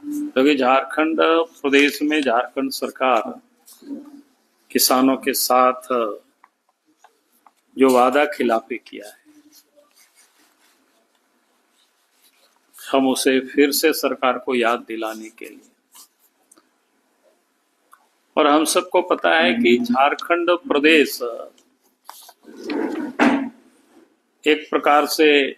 क्योंकि झारखंड प्रदेश में झारखंड सरकार किसानों के साथ जो वादा खिलाफी किया है, हम उसे फिर से सरकार को याद दिलाने के लिए, और हम सबको पता है कि झारखंड प्रदेश एक प्रकार से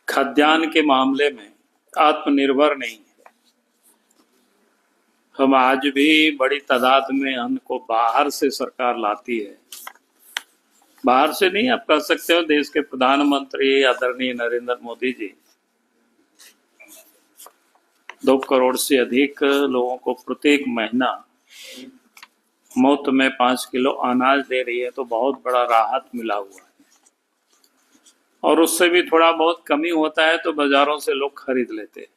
खाद्यान्न के मामले में आत्मनिर्भर नहीं है। हम आज भी बड़ी तादाद में अन्न को बाहर से सरकार लाती है। बाहर से नहीं, आप कह सकते हो देश के प्रधानमंत्री आदरणीय नरेंद्र मोदी जी 2 करोड़ से अधिक लोगों को प्रत्येक महीना मुफ्त में 5 किलो अनाज दे रही है, तो बहुत बड़ा राहत मिला हुआ है। और उससे भी थोड़ा बहुत कमी होता है तो बाजारों से लोग खरीद लेते हैं।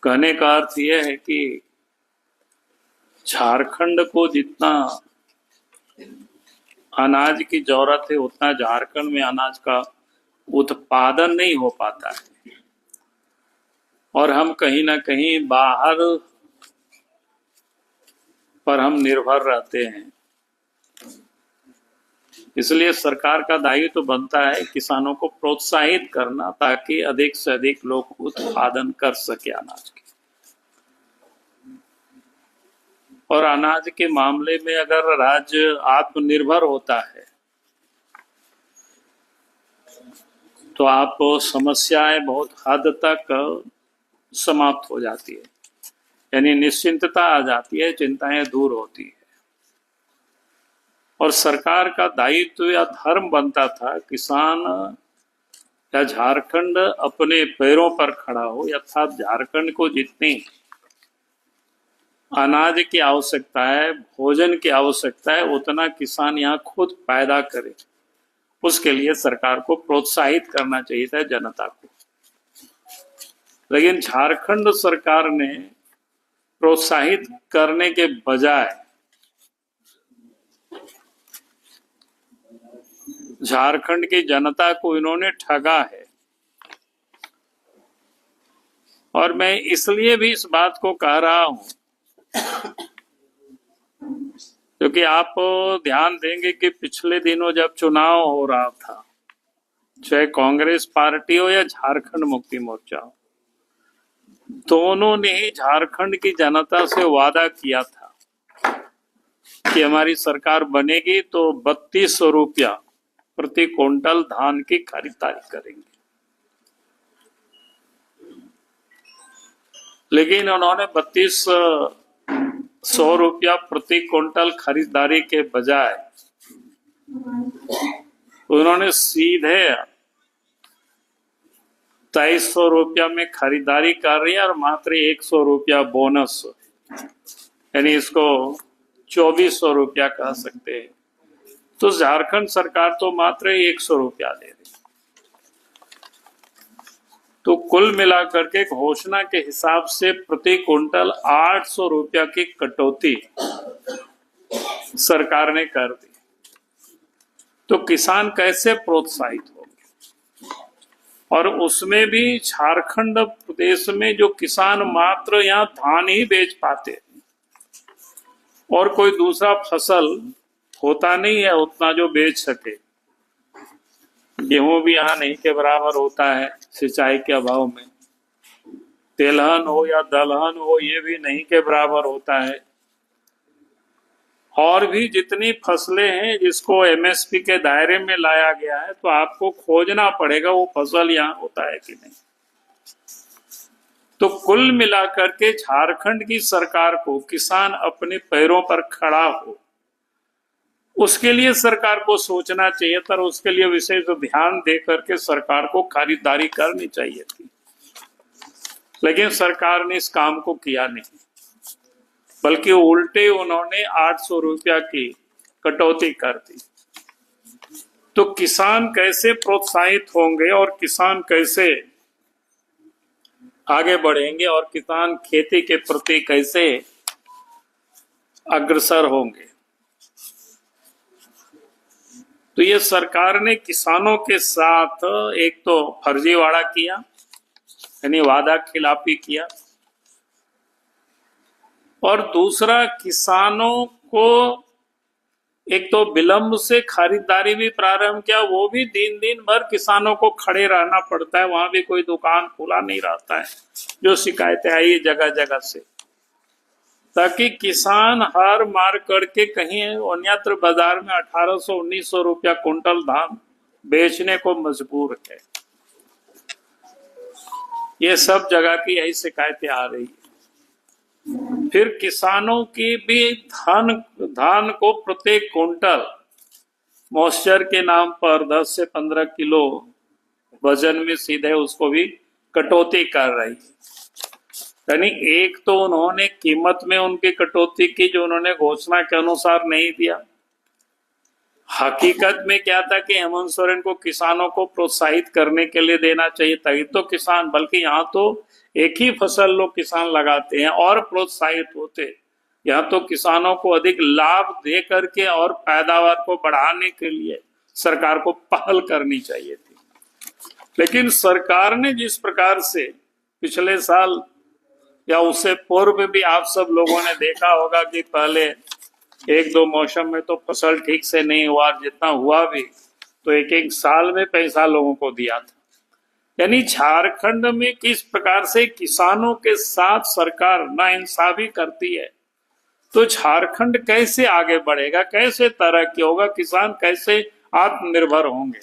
कहने का अर्थ यह है कि झारखंड को जितना अनाज की जरूरत है उतना झारखंड में अनाज का उत्पादन नहीं हो पाता है, और हम कहीं ना कहीं बाहर पर हम निर्भर रहते हैं। इसलिए सरकार का दायित्व तो बनता है किसानों को प्रोत्साहित करना, ताकि अधिक से अधिक लोग उत्पादन कर सके अनाज के। और अनाज के मामले में अगर राज्य आत्मनिर्भर होता है तो आप समस्याएं बहुत हद तक समाप्त हो जाती है, यानी निश्चिंतता आ जाती है, चिंताएं दूर होती है। और सरकार का दायित्व या धर्म बनता था किसान या झारखंड अपने पैरों पर खड़ा हो, अर्थात झारखंड को जितनी अनाज की आवश्यकता है, भोजन की आवश्यकता है, उतना किसान यहाँ खुद पैदा करे। उसके लिए सरकार को प्रोत्साहित करना चाहिए था जनता को। लेकिन झारखंड सरकार ने प्रोत्साहित करने के बजाय झारखंड की जनता को इन्होंने ठगा है। और मैं इसलिए भी इस बात को कह रहा हूं क्योंकि आप ध्यान देंगे कि पिछले दिनों जब चुनाव हो रहा था, चाहे कांग्रेस पार्टी हो या झारखंड मुक्ति मोर्चा हो, दोनों ने ही झारखंड की जनता से वादा किया था कि हमारी सरकार बनेगी तो 3200 रुपया प्रति क्विंटल धान की खरीदारी करेंगे। लेकिन उन्होंने 3200 रुपया प्रति क्विंटल खरीदारी के बजाय उन्होंने सीधे 2300 रुपया में खरीदारी कर रही है और मात्र 100 रुपया बोनस, यानी इसको 2400 रुपया कह सकते हैं। तो झारखंड सरकार तो मात्र 100 रुपया दे रही। तो कुल मिलाकर के घोषणा के हिसाब से प्रति क्विंटल 800 रुपया की कटौती सरकार ने कर दी। तो किसान कैसे प्रोत्साहित होंगे? और उसमें भी झारखंड प्रदेश में जो किसान मात्र यहाँ धान ही बेच पाते और कोई दूसरा फसल होता नहीं है उतना जो बेच सके। गेहूं भी यहाँ नहीं के बराबर होता है सिंचाई के अभाव में, तेलहन हो या दलहन हो ये भी नहीं के बराबर होता है। और भी जितनी फसलें हैं जिसको एमएसपी के दायरे में लाया गया है, तो आपको खोजना पड़ेगा वो फसल यहाँ होता है कि नहीं। तो कुल मिलाकर के झारखंड की सरकार को किसान अपने पैरों पर खड़ा हो, उसके लिए सरकार को सोचना चाहिए था, उसके लिए विशेष ध्यान दे करके सरकार को खरीदारी करनी चाहिए थी। लेकिन सरकार ने इस काम को किया नहीं, बल्कि उल्टे उन्होंने 800 रुपया की कटौती कर दी। तो किसान कैसे प्रोत्साहित होंगे और किसान कैसे आगे बढ़ेंगे और किसान खेती के प्रति कैसे अग्रसर होंगे? तो ये सरकार ने किसानों के साथ एक तो फर्जीवाड़ा किया, यानी वादा खिलाफी किया, और दूसरा किसानों को एक तो विलंब से खरीदारी भी प्रारंभ किया, वो भी दिन दिन भर किसानों को खड़े रहना पड़ता है, वहां भी कोई दुकान खुला नहीं रहता है, जो शिकायतें आई जगह जगह से, ताकि किसान हार मार करके कहीं अन्यत्र बाजार में 1800-1900 रुपया कुंटल धान बेचने को मजबूर है। ये सब जगह की यही शिकायतें आ रही है। फिर किसानों की भी धान को प्रत्येक कुंटल मॉइस्चर के नाम पर 10 से 15 किलो वजन में सीधे उसको भी कटौती कर रही है। यानी एक तो उन्होंने कीमत में उनकी कटौती की जो उन्होंने घोषणा के अनुसार नहीं दिया। हकीकत में क्या था कि हेमंत सोरेन को किसानों को प्रोत्साहित करने के लिए देना चाहिए, तभी तो किसान, बल्कि यहाँ तो एक ही फसल लोग किसान लगाते हैं और प्रोत्साहित होते, यहाँ तो किसानों को अधिक लाभ दे करके और पैदावार को बढ़ाने के लिए सरकार को पहल करनी चाहिए थी। लेकिन सरकार ने जिस प्रकार से पिछले साल या उससे पूर्व भी आप सब लोगों ने देखा होगा कि पहले एक दो मौसम में तो फसल ठीक से नहीं हुआ, जितना हुआ भी तो एक एक साल में पैसा लोगों को दिया था। यानी झारखंड में किस प्रकार से किसानों के साथ सरकार नाइंसाफी करती है, तो झारखंड कैसे आगे बढ़ेगा, कैसे तरक्की होगा, किसान कैसे आत्मनिर्भर होंगे।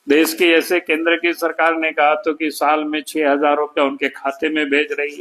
देश की ऐसे केंद्र की सरकार ने कहा तो कि साल में 6,000 रुपया उनके खाते में भेज रही है।